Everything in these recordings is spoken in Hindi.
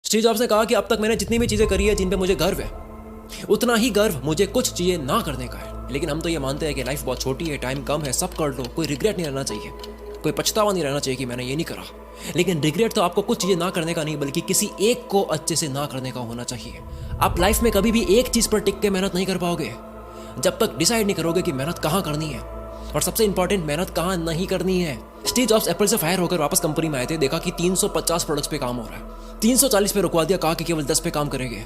स्टीव जॉब्स ने कहा कि अब तक मैंने जितनी भी चीज़ें करी है जिन पे मुझे गर्व है, उतना ही गर्व मुझे कुछ चीज़ें ना करने का है। लेकिन हम तो ये मानते हैं कि लाइफ बहुत छोटी है, टाइम कम है, सब कर लो, कोई रिग्रेट नहीं रहना चाहिए, कोई पछतावा नहीं रहना चाहिए कि मैंने ये नहीं करा। लेकिन रिग्रेट तो आपको कुछ चीज़ें ना करने का नहीं, बल्कि किसी एक को अच्छे से ना करने का होना चाहिए। आप लाइफ में कभी भी एक चीज़ पर टिक के मेहनत नहीं कर पाओगे जब तक डिसाइड नहीं करोगे कि मेहनत कहाँ करनी है, और सबसे इंपॉर्टेंट मेहनत कहाँ नहीं करनी है। स्टीव जॉब्स एप्पल से फायर होकर वापस कंपनी में आए थे, देखा कि 350 प्रोडक्ट्स पे काम हो रहा है, 340 पे रुकवा दिया, कहा कि केवल 10 पे काम करेंगे,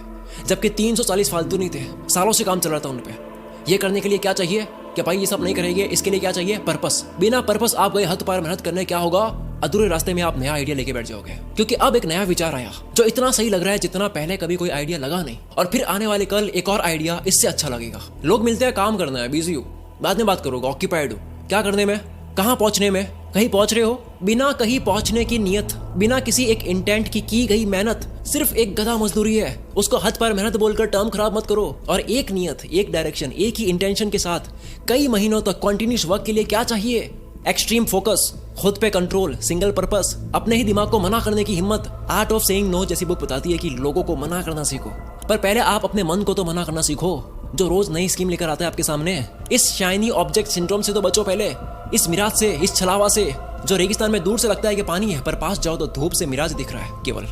जबकि 340 फालतू नहीं थे, सालों से काम चल रहा था उन पे। ये करने के लिए क्या चाहिए कि भाई ये सब नहीं करेंगे, इसके लिए क्या चाहिए? पर्पस। बिना पर्पस आप गए हद पार मेहनत करने, क्या होगा? अधूरे रास्ते में आप नया आइडिया लेके बैठ जाओगे, क्योंकि अब एक नया विचार आया जो इतना सही लग रहा है जितना पहले कभी कोई आइडिया लगा नहीं, और फिर आने वाले कल एक और आइडिया इससे अच्छा लगेगा। लोग मिलते हैं, काम करना है, बिजी हूँ, बाद में बात करोगे, ऑक्यूपाइड हूँ, क्या करने में, कहाँ पहुंचने में, कहीं पहुंच रहे हो, बिना कहीं पहुंचने की नियत, बिना किसी एक इंटेंट की गई मेहनत सिर्फ एक गधा मजदूरी है। उसको हद पर मेहनत बोलकर टर्म खराब मत करो। और एक नियत, एक डायरेक्शन, एक ही इंटेंशन के साथ कई महीनों तक कॉन्टिन्यूस वर्क के लिए क्या चाहिए? एक्सट्रीम फोकस, खुद पे कंट्रोल, सिंगल पर्पस, अपने ही दिमाग को मना करने की हिम्मत। आर्ट ऑफ सेइंग नो जैसी बुक बताती है कि लोगों को मना करना सीखो, पर पहले आप अपने मन को तो मना करना सीखो, जो रोज नई स्कीम लेकर आता है आपके सामने। इस शाइनी ऑब्जेक्ट सिंड्रोम से तो बचो पहले, इस मिराज से, इस छलावा से, जो रेगिस्तान में दूर से लगता है कि पानी है, पर पास जाओ तो धूप से मिराज दिख रहा है केवल।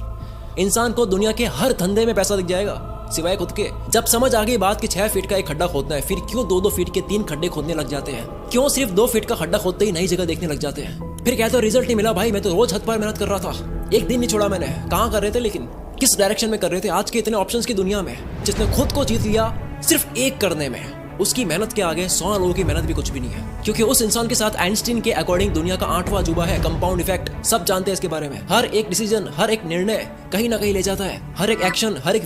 इंसान को दुनिया के हर धंधे में पैसा दिख जाएगा सिवाय खुद के। जब समझ आ गई बात कि 6 फीट का एक खड्डा खोदना है, फिर क्यों 2-2 फीट के 3 खड्डे खोदने लग जाते हैं? क्यों सिर्फ 2 फीट का खड्डा खोदते ही नई जगह देखने लग जाते हैं? फिर कहते हो रिजल्ट नहीं मिला, भाई मैं तो रोज हद पर मेहनत कर रहा था, एक दिन नहीं छोड़ा मैंने। कहाँ कर रहे थे, लेकिन किस डायरेक्शन में कर रहे थे? आज के इतने ऑप्शंस की दुनिया में जिसने खुद को जीत लिया सिर्फ एक करने में, उसकी मेहनत के आगे 100 लोगों की मेहनत भी कुछ भी नहीं है। क्योंकि उस इंसान के साथ आइंस्टीन के अकॉर्डिंग दुनिया का 8वां अजूबा है कंपाउंड इफेक्ट। सब जानते हैं इसके बारे में। हर एक डिसीजन, हर एक निर्णय कहीं ना कहीं ले जाता है, हर एक एक्शन, हर एक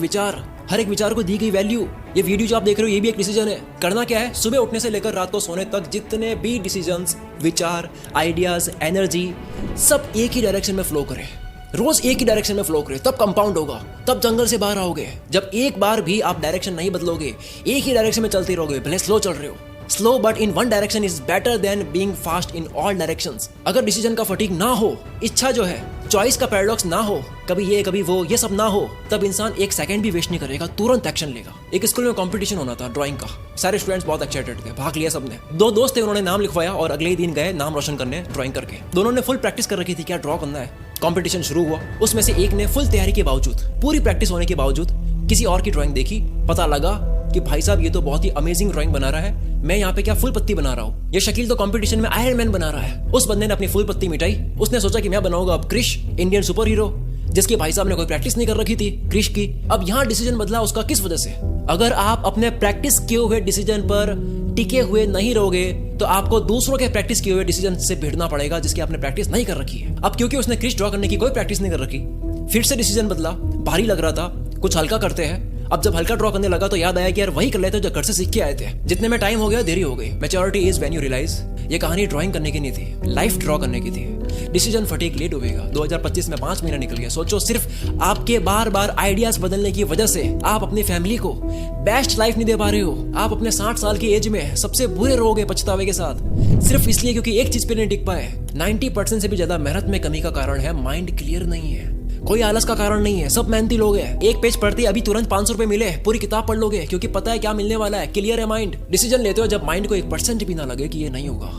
विचार को दी गई वैल्यू। ये वीडियो जो आप देख रहे हो ये भी एक डिसीजन है। करना क्या है? सुबह उठने से लेकर रात को सोने तक जितने भी डिसीजंस, विचार, आइडियाज, एनर्जी, सब एक ही डायरेक्शन में फ्लो करें, रोज एक ही डायरेक्शन में फ्लो करें, तब कंपाउंड होगा, तब जंगल से बाहर आओगे। जब एक बार भी आप डायरेक्शन नहीं बदलोगे, एक ही डायरेक्शन में चलते रहोगे, भले स्लो चल रहे हो, slow but in one direction is better than being fast in all directions. अगर डिसीजन का फटीग ना हो, इच्छा जो है, चॉइस का पैराडॉक्स ना हो, कभी ये कभी वो, ये सब ना हो, तब इंसान एक सेकंड भी वेस्ट नहीं करेगा, तुरंत एक्शन लेगा। एक स्कूल में कंपटीशन होना था ड्राइंग का, सारे स्टूडेंट्स बहुत एक्साइटेड थे, भाग लिया सबने। 2 दोस्त थे, उन्होंने नाम लिखवाया और अगले ही दिन गए नाम रोशन करने ड्राइंग करके। दोनों ने फुल प्रैक्टिस कर रखी थी क्या ड्रॉ करना है। कंपटीशन शुरू हुआ, उसमें से एक ने फुल तैयारी के बावजूद, पूरी प्रैक्टिस होने के बावजूद किसी और की ड्राइंग देखी, पता लगा कि भाई साहब ये तो बहुत ही अमेजिंग ड्राइंग बना रहा है, मैं यहाँ पे क्या फुल पत्ती बना रहा हूँ, ये शकील तो कंपटीशन में आयरन मैन बना रहा है। उस बंदे ने अपनी फुल पत्ती मिटाई, उसने सोचा कि मैं बनाऊंगा अब क्रिश, इंडियन सुपर हीरो, जिसके भाई साहब ने कोई प्रैक्टिस नहीं कर रखी थी क्रिश की। अब यहाँ डिसीजन बदला उसका किस वजह से? अगर आप अपने प्रैक्टिस किए हुए डिसीजन पर टिके हुए नहीं रहोगे तो आपको दूसरों के प्रैक्टिस किए हुए डिसीजन से भिड़ना पड़ेगा जिसकी आपने प्रैक्टिस नहीं कर रखी है। अब क्योंकि उसने क्रिश ड्रॉ करने की कोई प्रैक्टिस नहीं कर रखी, फिर से डिसीजन बदला, भारी लग रहा था, कुछ हल्का करते हैं। अब जब हल्का ड्रॉ करने लगा तो याद आया कि यार वही कर लेते जो घर से सीख के आए थे। जितने में टाइम हो गया देरी हो गई। Maturity is when you realise ये कहानी ड्राइंग करने की नहीं थी, लाइफ ड्रॉ करने की थी। डिसीजन फटीक लेट होगा। 2025 में 5 महीना निकल गया। सोचो, सिर्फ आपके बार बार आइडियाज बदलने की वजह से आप अपनी फैमिली को बेस्ट लाइफ नहीं दे पा रहे हो। आप अपने 60 साल की एज में सबसे बुरे रहोगे पछतावे के साथ, सिर्फ इसलिए क्योंकि एक चीज पे नहीं टिक पाए। 90% से भी ज्यादा मेहनत में कमी का कारण है माइंड क्लियर नहीं है। कोई आलस का कारण नहीं है, सब मेहनती लोग हैं। एक पेज पढ़ते अभी तुरंत 500 रुपए मिले, पूरी किताब पढ़ लोगे क्योंकि पता है क्या मिलने वाला है, क्लियर है माइंड। डिसीजन लेते हो जब माइंड को 1% भी ना लगे कि ये नहीं होगा,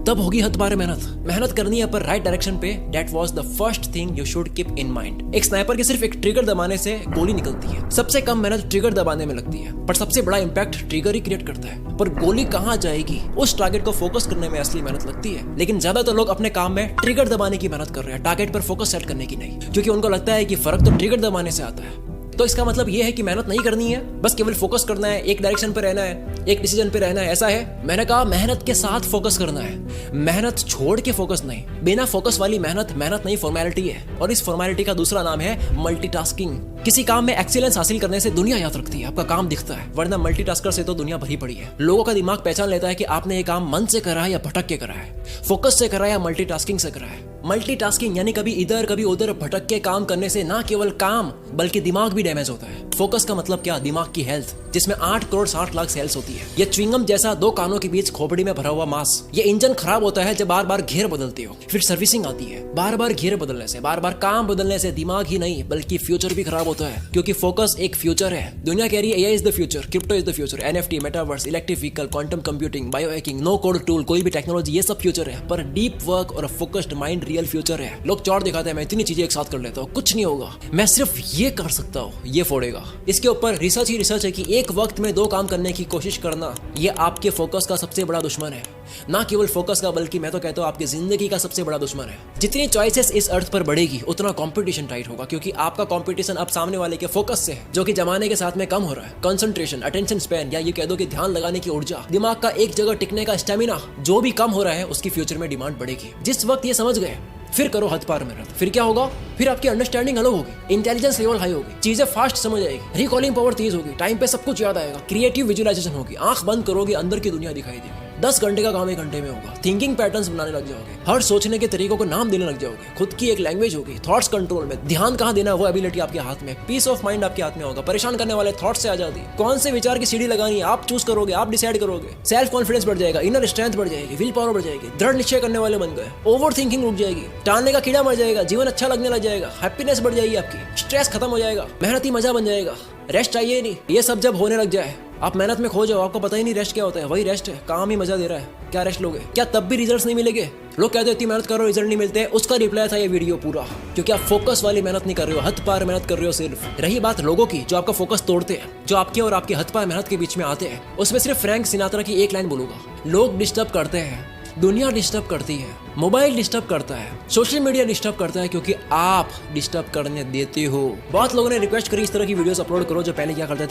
तब होगी हद पार मेहनत करनी है पर राइट डायरेक्शन पे। That was the first thing you should keep in mind. एक स्नाइपर के सिर्फ एक ट्रिगर दबाने से गोली निकलती है। सबसे कम मेहनत ट्रिगर दबाने में लगती है, पर सबसे बड़ा इंपैक्ट ट्रिगर ही क्रिएट करता है। पर गोली कहाँ जाएगी, उस टारगेट को फोकस करने में असली मेहनत लगती है। लेकिन ज्यादातर लोग अपने काम में ट्रिगर दबाने की मेहनत कर रहे हैं, टारगेट पर फोकस सेट करने की नहीं, क्योंकि उनको लगता है कि फर्क तो ट्रिगर दबाने से आता है। तो इसका मतलब ये है कि मेहनत नहीं करनी है, बस केवल फोकस करना है, एक डायरेक्शन पे रहना है, एक डिसीजन पे रहना है, ऐसा है? मैंने कहा मेहनत के साथ फोकस करना है, मेहनत छोड़ के फोकस नहीं। बिना फोकस वाली मेहनत नहीं, फॉर्मेलिटी है। और इस फॉर्मेलिटी का दूसरा नाम है मल्टीटास्किंग। किसी काम में एक्सीलेंस हासिल करने से दुनिया याद रखती है, आपका काम दिखता है, वरना मल्टीटास्कर से तो दुनिया भरी पड़ी है। लोगों का दिमाग पहचान लेता है कि आपने ये काम मन से करा है या भटक के करा है, फोकस से करा है या मल्टीटास्किंग से करा है। मल्टीटास्किंग यानी कभी इधर कभी उधर भटक के काम करने से ना केवल काम बल्कि दिमाग भी डैमेज होता है। फोकस का मतलब क्या? दिमाग की हेल्थ, जिसमें 8 करोड़ 60 लाख सेल्स होती है। ये च्युइंगम जैसा 2 कानों के बीच खोपड़ी में भरा हुआ मांस। ये इंजन खराब होता है जब बार बार गियर बदलते हो। फिर सर्विसिंग आती है। बार बार गियर बदलने से, बार बार काम बदलने से दिमाग ही नहीं बल्कि फ्यूचर भी खराब होता है, क्योंकि फोकस एक फ्यूचर है। दुनिया कह रही है AI is the future, crypto is the future, NFT, metaverse, electric vehicle, quantum computing, bio hacking, no code tool, कोई भी टेक्नोलॉजी, ये सब फ्यूचर है। पर डीप वर्क और फोकस्ड माइंड रियल फ्यूचर है। लोग चौड़ दिखाते हैं, मैं इतनी चीजें एक साथ कर लेता हूँ, कुछ नहीं होगा, मैं सिर्फ ये कर सकता हूँ, ये फोड़ेगा। इसके ऊपर रिसर्च ही रिसर्च है कि एक वक्त में 2 काम करने की कोशिश करना ये आपके फोकस का सबसे बड़ा दुश्मन है। ना केवल फोकस का बल्कि मैं तो कहता हूँ आपकी जिंदगी का सबसे बड़ा दुश्मन है। जितनी चॉइसेस इस अर्थ पर बढ़ेगी उतना कंपटीशन टाइट होगा, क्योंकि आपका कंपटीशन अब सामने वाले के फोकस से है, जो कि जमाने के साथ में कम हो रहा है। कंसंट्रेशन, अटेंशन स्पैन, या ये कह दो कि ध्यान लगाने की ऊर्जा, दिमाग का एक जगह टिकने का स्टेमिना जो भी कम हो रहा है उसकी फ्यूचर में डिमांड बढ़ेगी। जिस वक्त ये समझ गए फिर करो हद पार मेहनत। फिर क्या होगा? फिर आपकी अंडरस्टैंडिंग अलग होगी, इंटेलिजेंस लेवल हाई होगी, चीजें फास्ट समझ आएगी, रिकॉलिंग पावर तेज होगी, टाइम पे सब कुछ याद आएगा, क्रिएटिव विजुअलाइजेशन होगी, आंख बंद करोगे अंदर की दुनिया दिखाई देगी। 10 घंटे का काम 1 घंटे में होगा। थिंकिंग पैटर्न्स बनाने लग जाओगे, हर सोचने के तरीकों को नाम देने लग जाओगे, खुद की एक लैंग्वेज होगी, थॉट्स कंट्रोल में, ध्यान कहाँ देना वो एबिलिटी आपके हाथ में, पीस ऑफ माइंड आपके हाथ में होगा, परेशान करने वाले थॉट्स से आजादी, कौन से विचार की सीढ़ी लगानी है आप चूज करोगे, आप डिसाइड करोगे, सेल्फ कॉन्फिडेंस बढ़ जाएगा, इनर स्ट्रेंथ बढ़ जाएगी, विल पावर बढ़ जाएगी, दृढ़ निश्चय करने वाले बन गए, ओवर थिंकिंग रुक जाएगी, टालने का कीड़ा मर जाएगा, जीवन अच्छा लगने लग जाएगा, हैप्पीनेस बढ़ जाएगी आपकी, स्ट्रेस खत्म हो जाएगा, मेहनती मजा बन जाएगा, रेस्ट चाहिए नहीं। ये सब जब होने लग जाए आप मेहनत में खो जाओ, आपको पता ही नहीं रेस्ट क्या होता है, वही रेस्ट है, काम ही मजा दे रहा है, क्या रेस्ट लोगे? क्या तब भी रिजल्ट्स नहीं मिलेंगे? लोग कहते हैं इतनी मेहनत करो रिजल्ट नहीं मिलते, उसका रिप्लाई था ये वीडियो पूरा, क्योंकि आप फोकस वाली मेहनत नहीं कर रहे हो, हद पार मेहनत कर रहे हो सिर्फ। रही बात लोगों की जो आपका फोकस तोड़ते हैं, जो आपके और आपके हद पार मेहनत के बीच में आते हैं, उसमें सिर्फ फ्रैंक सिनात्रा की एक लाइन बोलूंगा, लोग डिस्टर्ब करते हैं, दुनिया डिस्टर्ब करती है, मोबाइल डिस्टर्ब करता है, सोशल मीडिया डिस्टर्ब करता है, क्योंकि आप डिस्टर्ब करने देते हो। बहुत लोगों ने रिक्वेस्ट करी इस तरह की वीडियोस अपलोड करो जो पहले क्या करते थे।